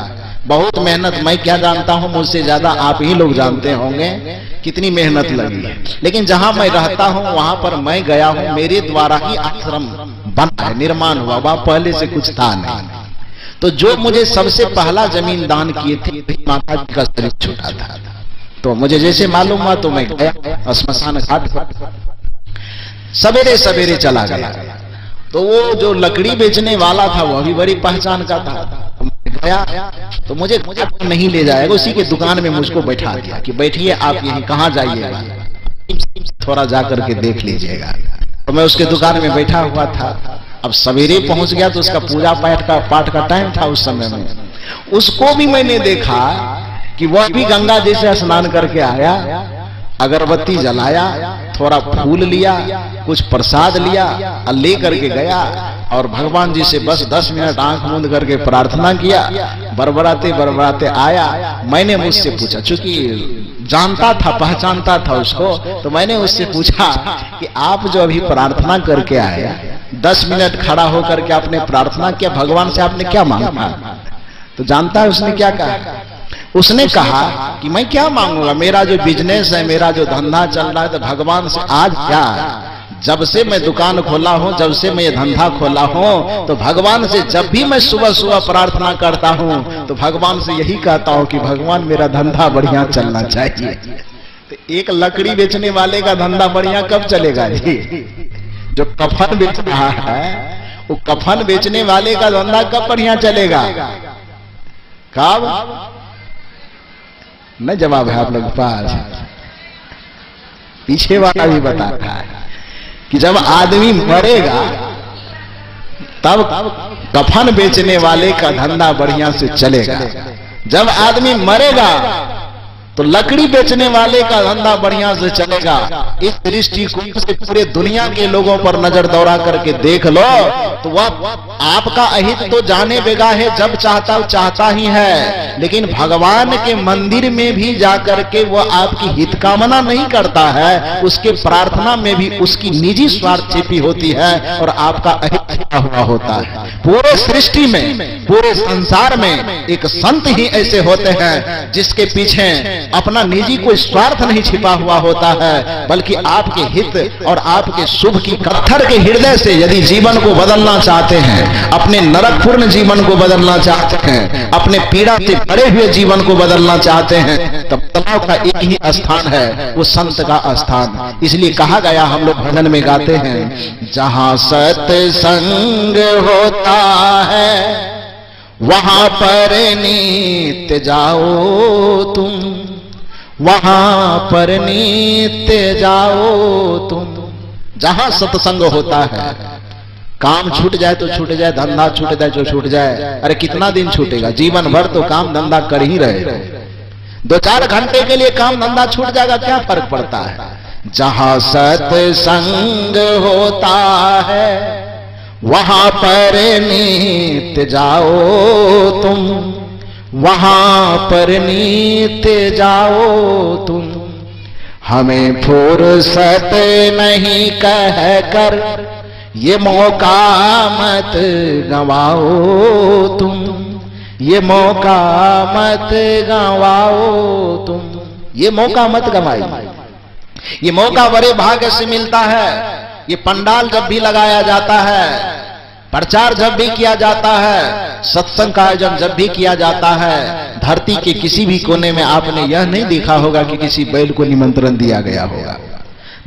बहुत मेहनत। मैं क्या जानता हूं, मुझसे ज्यादा आप ही लोग जानते होंगे कितनी मेहनत लगी है। लेकिन जहां मैं रहता हूं वहां पर मैं गया हूं, मेरे द्वारा ही आश्रम बना है, निर्माण हुआ, वहां पहले से कुछ था नहीं। तो जो मुझे सबसे पहला जमीन दान किए थे माता जी का शरीर छूटा था। तो मुझे जैसे मालूम हुआ तो मैं गया श्मशान घाट, सवेरे सवेरे चला गया। तो वो जो लकड़ी बेचने वाला था वो भी बड़ी पहचान का था। गया तो मुझे नहीं ले जाएगा, उसी के दुकान में मुझको बैठा दिया कि बैठिए आप यहीं, कहाँ जाइएगा, थोड़ा जाकर के देख लीजिएगा। तो मैं उसके दुकान में बैठा हुआ था। अब सवेरे पहुंच गया तो उसका पूजा पाठ का टाइम था उस समय में। उसको भी मैंने देखा कि वह भी गंगा जी से स्नान करके आया, अगरबत्ती जलाया, थोड़ा फूल लिया, कुछ प्रसाद लिया और ले करके गया और भगवान जी से बस 10 मिनट आंख मूंद करके प्रार्थना किया। बरबराते बरबराते आया। मैंने मुझसे पूछा, चूंकि जानता था, पहचानता था उसको, तो मैंने उससे पूछा कि आप जो अभी प्रार्थना करके आए, 10 मिनट खड़ा होकर के आपने प्रार्थना किया, भगवान से आपने क्या मांगा? तो जानता है उसने क्या कहा? उसने कहा कि मैं क्या मांगूंगा, मेरा जो बिजनेस है, मेरा जो धंधा चल रहा है, तो भगवान से आज क्या, जब से मैं दुकान खोला हूं, जब से मैं ये धंधा खोला हूं, तो भगवान से जब भी मैं सुबह सुबह प्रार्थना करता हूं तो भगवान से यही कहता हूं कि भगवान मेरा धंधा बढ़िया चलना चाहिए। तो एक लकड़ी बेचने वाले का धंधा बढ़िया कब चलेगा जी? जो कफन बेच रहा है, वो कफन बेचने वाले का धंधा कब बढ़िया चलेगा? कब? न जवाब है आप लोग पास। पीछे वाला भी बताता है कि जब आदमी मरेगा तब कफन बेचने वाले का धंधा बढ़िया से चलेगा। जब आदमी मरेगा तो लकड़ी बेचने वाले का धंधा बढ़िया से चलेगा। इस दृष्टिकोण से पूरे दुनिया के लोगों पर नजर दौड़ा करके देख लो तो वह आपका अहित तो जाने बेगा है, जब चाहता ही है, लेकिन भगवान के मंदिर में भी जाकर के वह आपकी हित कामना नहीं करता है, उसके प्रार्थना में भी उसकी निजी स्वार्थ छिपी होती है और आपका अहित छिपा हुआ होता है। पूरे सृष्टि में, पूरे संसार में एक संत ही ऐसे होते हैं जिसके पीछे अपना निजी कोई स्वार्थ नहीं छिपा हुआ होता है, बल्कि आपके हित और आपके शुभ की पत्थर के हृदय से यदि जीवन को बदलना चाहते हैं, अपने नरकपूर्ण जीवन को बदलना चाहते हैं, अपने पीड़ा से भरे हुए जीवन को बदलना चाहते हैं, तब तलाव का एक ही स्थान है, वो संत का स्थान। इसलिए कहा गया, हम लोग भजन में गाते हैं, जहां सत्संग होता है वहां पर नित्य जाओ तुम, वहां पर नित्य जाओ तुम। जहां सत्संग होता है, काम छूट जाए तो छूट जाए, धंधा छूट जाए तो छूट जाए, अरे कितना दिन छूटेगा, जीवन भर तो काम धंधा कर ही रहे। 2-4 घंटे के लिए काम धंधा छूट जाएगा, क्या फर्क पड़ता है। जहां सत्संग होता है वहां पर नित्य जाओ तुम, वहां पर नित्य जाओ तुम। हमें फुर्सत नहीं कह कर ये मौका मत गंवाओ तुम, ये मौका मत गंवाओ तुम। ये मौका मत गंवाइए, ये मौका बड़े भाग्य से मिलता है। ये पंडाल जब भी लगाया जाता है, प्रचार जब भी किया जाता है, सत्संग का आयोजन जब भी किया जाता है, धरती के किसी भी कोने में आपने यह नहीं देखा होगा कि किसी बैल को निमंत्रण दिया गया होगा।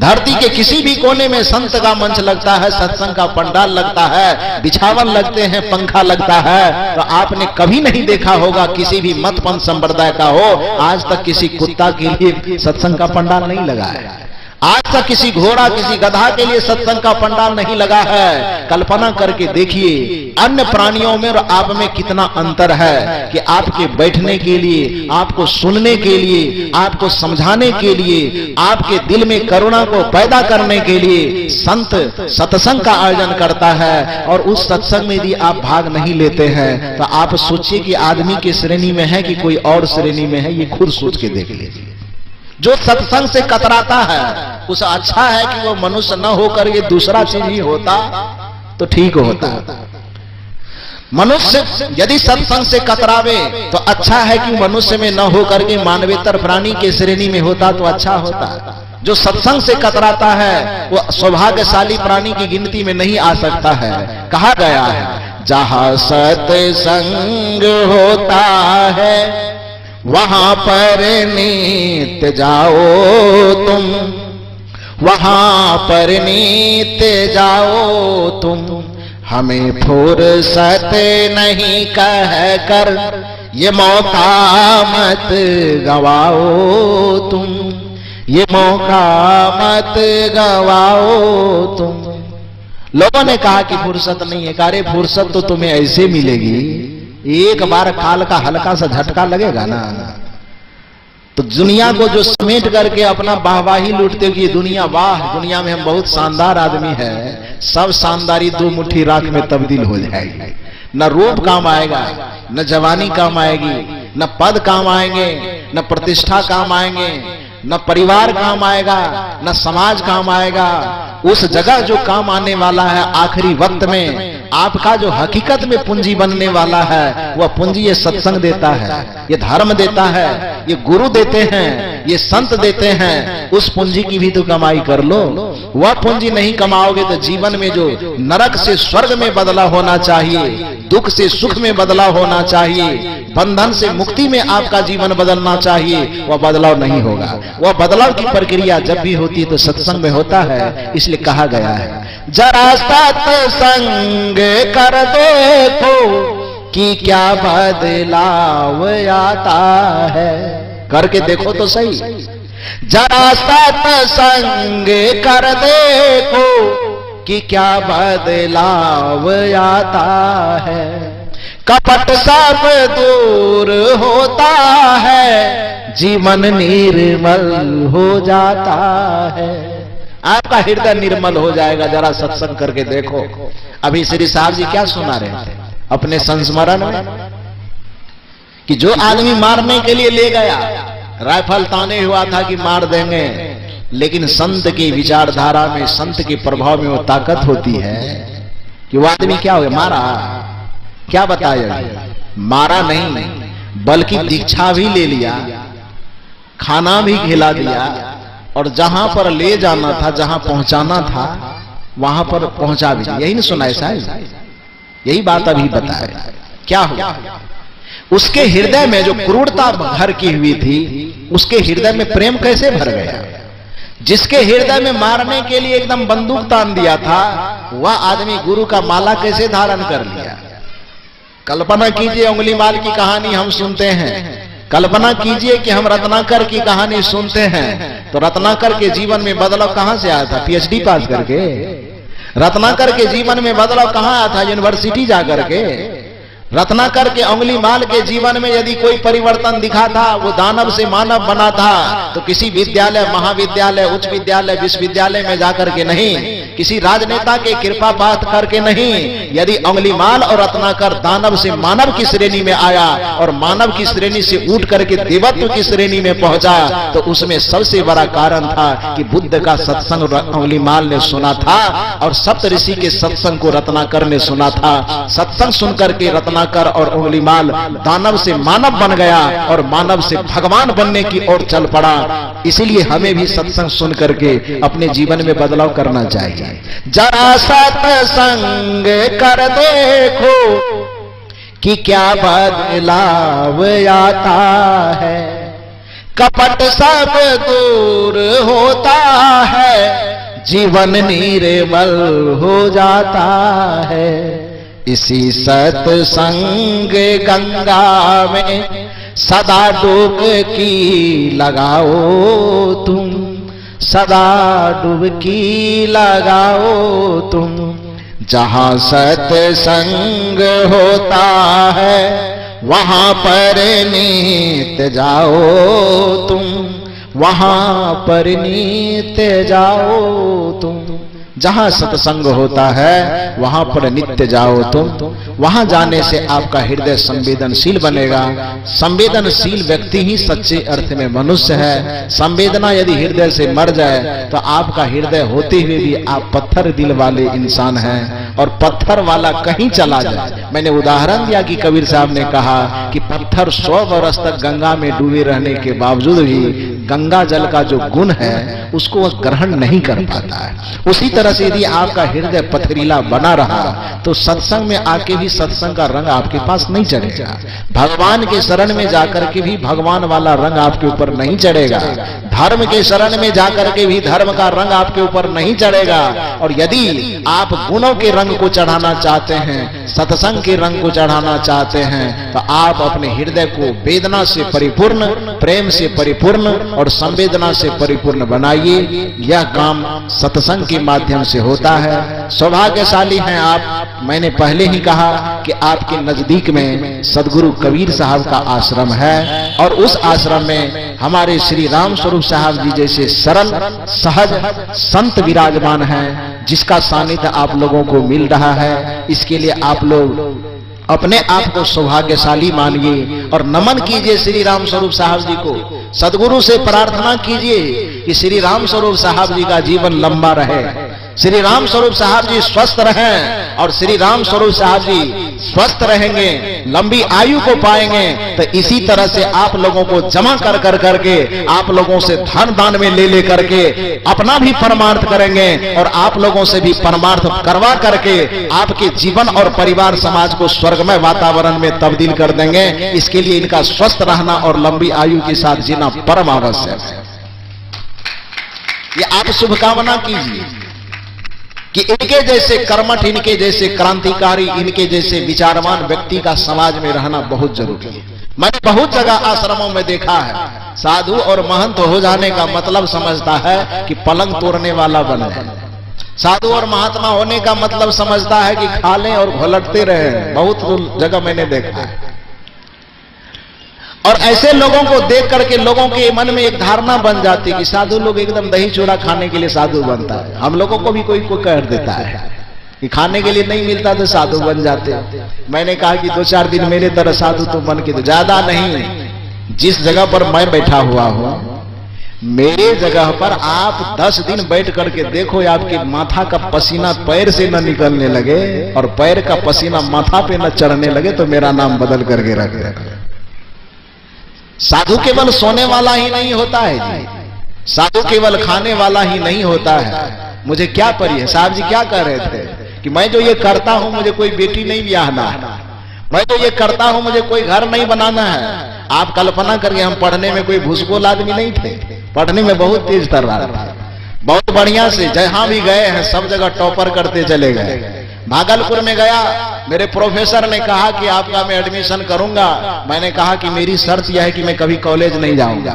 धरती के किसी भी कोने में संत का मंच लगता है, सत्संग का पंडाल लगता है, बिछावन लगते हैं, पंखा लगता है, तो आपने कभी नहीं देखा होगा किसी भी मत पंथ संप्रदाय का हो आज तक किसी कुत्ता के लिए सत्संग का पंडाल नहीं लगा है। आज तक किसी घोड़ा, किसी गधा के लिए सत्संग का पंडाल नहीं लगा है। कल्पना करके देखिए अन्य प्राणियों में और आप में कितना अंतर है कि आपके बैठने के लिए, आपको सुनने के लिए, आपको समझाने के लिए, आपके दिल में करुणा को पैदा करने के लिए संत सत्संग का आयोजन करता है। और उस सत्संग में यदि आप भाग नहीं लेते हैं तो आप सोचिए कि आदमी की श्रेणी में है कि कोई और श्रेणी में है, ये खुद सोच के देख लीजिए। जो सत्संग से कतराता है उस अच्छा है कि वो मनुष्य न होकर ये दूसरा चीज ही होता तो ठीक होता। मनुष्य यदि सत्संग से कतरावे तो अच्छा है कि मनुष्य में न होकर के मानवेतर प्राणी के श्रेणी में होता तो अच्छा होता। जो सत्संग से कतराता है वो सौभाग्यशाली प्राणी की गिनती में नहीं आ सकता है। कहा गया है, जहां सत्संग होता है वहां पर नित्य जाओ तुम, वहां पर नित्य जाओ तुम। हमें फुर्सत नहीं कह कर ये मौका मत गवाओ तुम, ये मौका मत गवाओ तुम। लोगों ने कहा कि फुर्सत नहीं है। अरे फुर्सत तो तुम्हें ऐसे मिलेगी, एक बार काल का हल्का सा झटका लगेगा ना तो दुनिया को जो समेट करके अपना वाहवाही लूटते कि दुनिया वाह, दुनिया में हम बहुत शानदार आदमी है, सब शानदारी 2 मुट्ठी राख में तब्दील हो जाएगी। न रूप काम आएगा, न जवानी काम आएगी, न पद काम आएंगे, न प्रतिष्ठा काम आएंगे, न परिवार काम आएगा, न समाज काम आएगा। उस जगह जो काम आने वाला है आखिरी वक्त में, आपका जो हकीकत में पूंजी बनने वाला है वह पूंजी ये सत्संग देता है, ये धर्म देता है, ये गुरु देते हैं, ये संत देते हैं। उस पूंजी की भी तो कमाई कर लो। वह पूंजी नहीं कमाओगे तो जीवन में जो नरक से स्वर्ग में बदलाव होना चाहिए, दुख से सुख में बदलाव होना चाहिए, बंधन से मुक्ति में आपका जीवन बदलना चाहिए, वह बदलाव नहीं होगा। वह बदलाव की प्रक्रिया जब भी होती है तो सत्संग में होता है। इसलिए कहा गया है, जरा सत्संग कर देखो कि क्या बदलाव आता है। करके देखो तो सही, जरा सत्संग कर देखो कि क्या बदलाव आता है। कपट सब दूर होता है जीवन निर्मल हो जाता है। आपका हृदय निर्मल हो जाएगा। जरा सत्संग करके देखो। अभी श्री साहब जी क्या सुना रहे थे अपने संस्मरण में कि जो आदमी मारने के लिए ले गया, राइफल ताने हुआ था कि मार देंगे, लेकिन संत की विचारधारा में, संत के प्रभाव में वो ताकत होती है कि वो आदमी क्या हो गया, मारा। क्या बताया, मारा नहीं बल्कि दीक्षा भी ले लिया, खाना भी खिला दिया, और जहां पर ले जाना था, जहां पहुंचाना था, वहां पर पहुंचा भी। यही नहीं सुना ऐसा, यही बात अभी बताया। क्या हुआ, उसके हृदय में जो क्रूरता भर की हुई थी, उसके हृदय में प्रेम कैसे भर गया। जिसके हृदय में मारने के लिए एकदम बंदूक तान दिया था, वह आदमी गुरु का माला कैसे धारण कर लिया। कल्पना कीजिए, उंगली माल की कहानी हम सुनते हैं। कल्पना कीजिए कि हम रत्नाकर की कहानी सुनते हैं, तो रत्नाकर के जीवन में बदलाव कहां से आया था, पीएचडी पास करके। रत्नाकर के जीवन में बदलाव कहां आया था, यूनिवर्सिटी जाकर के। रत्नाकर के उंगली माल के जीवन में यदि कोई परिवर्तन दिखा था, वो दानव से मानव बना था, तो किसी विद्यालय, महाविद्यालय, उच्च विद्यालय, विश्वविद्यालय में जाकर के नहीं, किसी राजनेता के कृपा पाठ करके नहीं। यदि उंगली माल और रत्नाकर दानव से मानव की श्रेणी में आया और मानव की श्रेणी से उठ करके देवत्व की श्रेणी में पहुंचा, तो उसमें सबसे बड़ा कारण था कि बुद्ध का सत्संग उंगली माल ने सुना था, और सप्त ऋषि के सत्संग को रत्नाकर ने सुना था। सत्संग सुनकर के रत्नाकर और उंगलीमाल दानव से मानव बन गया और मानव से भगवान बनने की ओर चल पड़ा। इसीलिए हमें भी सत्संग सुन करके अपने जीवन में बदलाव करना चाहिए। जरा सत्संग कर देखो कि क्या बदलाव आता है। कपट सब दूर होता है, जीवन निर्मल हो जाता है। इसी सत्संग गंगा में सदा डुबकी लगाओ तुम, सदा डुबकी लगाओ तुम। जहां सत्संग होता है वहां पर नित जाओ तुम, वहां पर नित जाओ तुम। जहां सत्संग होता है वहां पर नित्य जाओ तुम। वहां जाने से आपका हृदय संवेदनशील बनेगा। संवेदनशील व्यक्ति ही सच्चे अर्थ में मनुष्य है। संवेदना यदि हृदय से मर जाए तो आपका हृदय होते हुए भी आप पत्थर दिल वाले इंसान हैं, और पत्थर वाला कहीं चला जाए। मैंने उदाहरण दिया कि कबीर साहब ने कहा कि पत्थर 100 वर्ष तक गंगा में डूबे रहने के बावजूद भी गंगा जल का जो गुण है उसको वह ग्रहण नहीं कर पाता है। उसी तरह से यदि आपका हृदय पथरीला बना रहा तो सत्संग में आके भी सत्संग का रंग आपके पास नहीं चढ़ेगा। भगवान के शरण में जाकर के भी भगवान वाला रंग आपके ऊपर नहीं चढ़ेगा। धर्म के शरण में जाकर के भी धर्म का रंग आपके ऊपर नहीं चढ़ेगा। और यदि आप गुणों के रंग को चढ़ाना चाहते हैं, सत्संग के रंग को चढ़ाना चाहते हैं, तो आप अपने हृदय को वेदना से परिपूर्ण, प्रेम से परिपूर्ण और संवेदना से परिपूर्ण बनाइए। यह काम सत्संग के माध्यम से होता है। सौभाग्यशाली हैं आप। मैंने पहले ही कहा कि आपके नजदीक में सदगुरु कबीर साहब का आश्रम है, और उस आश्रम में हमारे श्री राम स्वरूप साहब जी जैसे सरल सहज संत विराजमान हैं, जिसका सानिध्य आप लोगों को मिल रहा है। इसके लिए आप लोग अपने आप को सौभाग्यशाली मानिए और नमन कीजिए श्री राम स्वरूप साहब जी को। सदगुरु से प्रार्थना कीजिए कि श्री राम स्वरूप साहब जी का जीवन लंबा रहे, श्री राम स्वरूप साहब जी स्वस्थ रहें, और श्री राम स्वरूप साहब जी स्वस्थ रहेंगे, लंबी आयु को पाएंगे। तो इसी तरह से आप लोगों को जमा कर करके आप लोगों से धन दान में ले करके अपना भी परमार्थ करेंगे, और आप लोगों से भी परमार्थ करवा करके आपके जीवन और परिवार समाज को स्वर्गमय वातावरण में तब्दील कर देंगे। इसके लिए इनका स्वस्थ रहना और लंबी आयु के साथ जीना परम आवश्यक है। ये आप शुभकामना कीजिए कि इनके जैसे कर्मठ, इनके जैसे क्रांतिकारी, इनके जैसे विचारवान व्यक्ति का समाज में रहना बहुत जरूरी है। मैंने बहुत जगह आश्रमों में देखा है, साधु और महंत हो जाने का मतलब समझता है कि पलंग तोड़ने वाला बने। साधु और महात्मा होने का मतलब समझता है कि खा लें और घोलटते रहे। बहुत जगह मैंने देखा है। और ऐसे लोगों को देख करके लोगों के मन में एक धारणा बन जाती है कि साधु लोग एकदम दही चूड़ा खाने के लिए साधु बनता है। हम लोगों को भी कोई कह देता है कि खाने के लिए नहीं मिलता तो साधु बन जाते। मैंने कहा कि 2-4 दिन मेरे तरह साधु तो बन के, तो ज्यादा नहीं, जिस जगह पर मैं बैठा हुआ हूं मेरे जगह पर आप 10 दिन बैठ करके देखो, आपके माथा का पसीना पैर से न निकलने लगे और पैर का पसीना माथा पे न चढ़ने लगे तो मेरा नाम बदल करके रख देगा। साधु केवल सोने वाला ही नहीं होता है जी, साधु केवल खाने वाला ही नहीं होता है। मुझे क्या परी है, साहब जी क्या कह रहे थे कि मैं जो ये करता हूं मुझे कोई बेटी नहीं ब्याहना है, मैं जो ये करता हूं मुझे कोई घर नहीं बनाना है। आप कल्पना करिए, हम पढ़ने में कोई भूसगोल आदमी नहीं थे, पढ़ने में बहुत तेज तर रहा था, बहुत बढ़िया से जहां भी गए हैं सब जगह टॉपर करते चले गए। भागलपुर में गया, मेरे प्रोफेसर ने कहा कि आपका मैं एडमिशन करूंगा। मैंने कहा कि मेरी शर्त यह है कि मैं कभी कॉलेज नहीं जाऊंगा,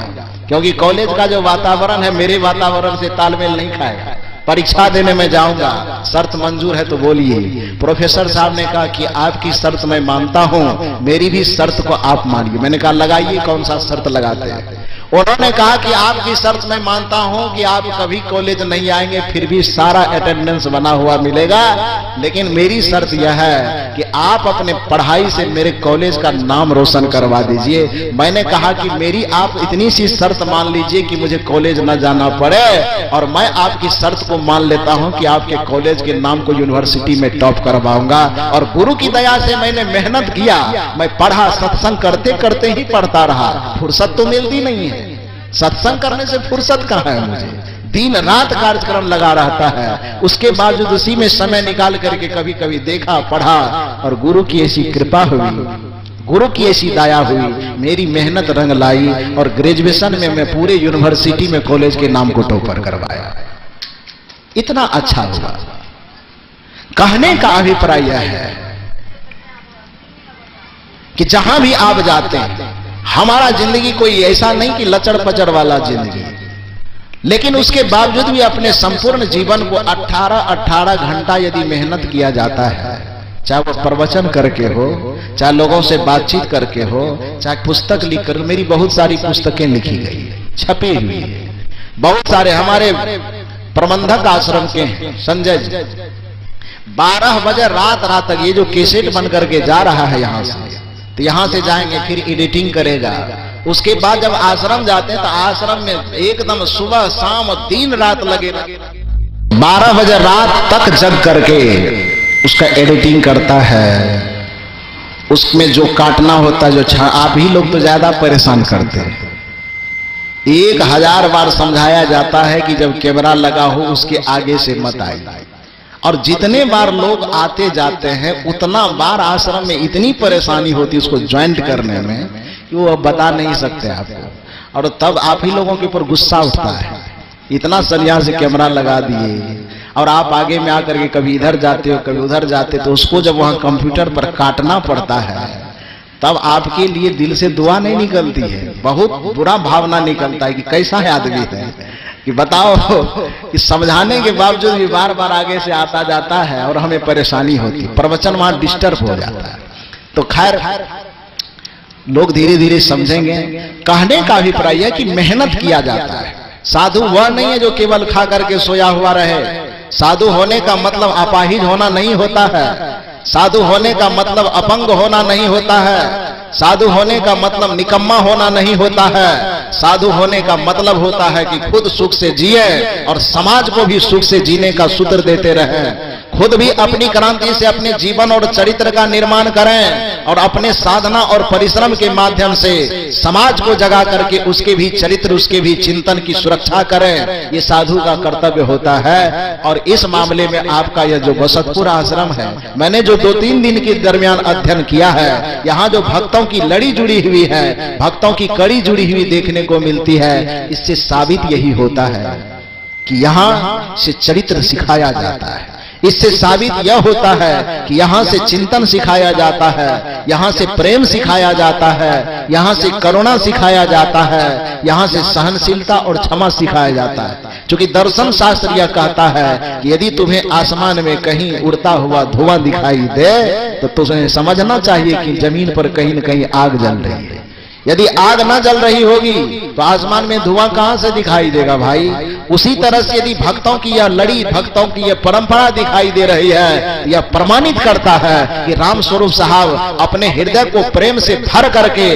क्योंकि कॉलेज का जो वातावरण है मेरे वातावरण से तालमेल नहीं खाएगा। परीक्षा देने में जाऊंगा, शर्त मंजूर है तो बोलिए। प्रोफेसर साहब ने कहा कि आपकी शर्त मैं मानता हूं, मेरी भी शर्त को आप मानिए। मैंने कहा लगाइए, कौन सा शर्त लगाते हैं। उन्होंने कहा कि आपकी शर्त मैं मानता हूं कि आप कभी कॉलेज नहीं आएंगे, फिर भी सारा अटेंडेंस बना हुआ मिलेगा, लेकिन मेरी शर्त यह है कि आप अपने पढ़ाई से मेरे कॉलेज का नाम रोशन करवा दीजिए। मैंने कहा कि मेरी आप इतनी सी शर्त मान लीजिए कि मुझे कॉलेज न जाना पड़े, और मैं आपकी शर्त को मान लेता हूं कि आपके कॉलेज के नाम को यूनिवर्सिटी में टॉप करवाऊंगा। और गुरु की दया से मैंने मेहनत किया, मैं पढ़ा, सत्संग करते करते ही पढ़ता रहा, फुर्सत तो मिलती नहीं है, सत्संग करने से फुर्सत कहां है मुझे, दिन रात कार्यक्रम लगा रहता है। उसके बावजूद उसी में समय निकाल करके कभी कभी देखा, पढ़ा, और गुरु की ऐसी कृपा हुई, गुरु की ऐसी दया हुई, मेरी मेहनत रंग लाई, और ग्रेजुएशन में मैं पूरे यूनिवर्सिटी में कॉलेज के नाम को टॉपर करवाया। इतना अच्छा हुआ। कहने का अभिप्राय यह है कि जहां भी आप जाते हैं, हमारा जिंदगी कोई ऐसा नहीं कि लचड़ पचड़ वाला जिंदगी, लेकिन उसके बावजूद भी अपने संपूर्ण जीवन को 18 घंटा यदि मेहनत किया जाता है, चाहे वो प्रवचन करके हो, चाहे लोगों से बातचीत करके हो, चाहे पुस्तक लिख कर, मेरी बहुत सारी पुस्तकें लिखी गई, छपी हुई है। बहुत सारे हमारे प्रबंधक आश्रम के संजय 12 बजे रात तक ये जो कैसेट बन करके जा रहा है यहां से, तो यहां से जाएंगे, फिर एडिटिंग करेगा, उसके बाद जब आश्रम जाते हैं तो आश्रम में एकदम सुबह शाम दिन रात लगे 12 बजे रात तक जग करके उसका एडिटिंग करता है। उसमें जो काटना होता है, जो आप ही लोग तो ज्यादा परेशान करते हैं। 1000 बार समझाया जाता है कि जब कैमरा लगा हो उसके आगे से मत आइए, और जितने बार लोग आते जाते हैं उतना बार आश्रम में इतनी परेशानी होती है उसको ज्वाइंट करने में कि वो अब बता नहीं सकते आपको। और तब आप ही लोगों के ऊपर गुस्सा उठता है, इतना सरिया से कैमरा लगा दिए, और आप आगे में आकर के कभी इधर जाते हो कभी उधर जाते, तो उसको जब वहां कंप्यूटर पर काटना पड़ता है तब आपके लिए दिल से दुआ नहीं निकलती है, बहुत बुरा भावना निकलता है कि कैसा है आदमी है कि बताओ कि समझाने के बावजूद भी बार बार आगे से आता जाता है और हमें परेशानी होती है, प्रवचन वहां डिस्टर्ब हो जाता है। तो खैर लोग धीरे धीरे समझेंगे। कहने का अभिप्राय है कि मेहनत किया जाता है। साधु वह नहीं है जो केवल खा करके सोया हुआ रहे। साधु होने का मतलब अपाहिज होना नहीं होता है, साधु होने का मतलब अपंग होना नहीं होता है, साधु होने का मतलब निकम्मा होना नहीं होता है। साधु होने का मतलब होता है कि खुद सुख से जिए और समाज को भी सुख से जीने का सूत्र देते रहें, खुद भी अपनी क्रांति से अपने जीवन और चरित्र का निर्माण करें, और अपने साधना और परिश्रम के माध्यम से समाज को जगा करके उसके भी चरित्र, उसके भी चिंतन की सुरक्षा करें। ये साधु का कर्तव्य होता है। और इस मामले में आपका यह जो बसतपुर आश्रम है, मैंने जो 2-3 दिन के दरमियान अध्ययन किया है, यहाँ जो भक्तों की लड़ी जुड़ी हुई है, भक्तों की कड़ी जुड़ी हुई देखने को मिलती है, इससे साबित यही होता है कि यहाँ से चरित्र सिखाया जाता है। इससे साबित यह होता है कि यहाँ से चिंतन सिखाया जाता है, यहाँ से प्रेम सिखाया जाता है, यहाँ से करुणा सिखाया जाता है, यहाँ से सहनशीलता और क्षमा सिखाया जाता है। क्योंकि दर्शन शास्त्र यह कहता है कि यदि तुम्हें आसमान में कहीं उड़ता हुआ धुआं दिखाई दे तो तुम्हें समझना चाहिए कि जमीन पर कहीं न कहीं आग जल रही है। यदि आग न जल रही होगी तो आसमान में धुआं कहां से दिखाई देगा भाई। उसी तरह से यदि भक्तों की यह लड़ी, भक्तों की यह परंपरा दिखाई दे रही है, यह प्रमाणित करता है कि राम स्वरूप साहब अपने हृदय को प्रेम से भर करके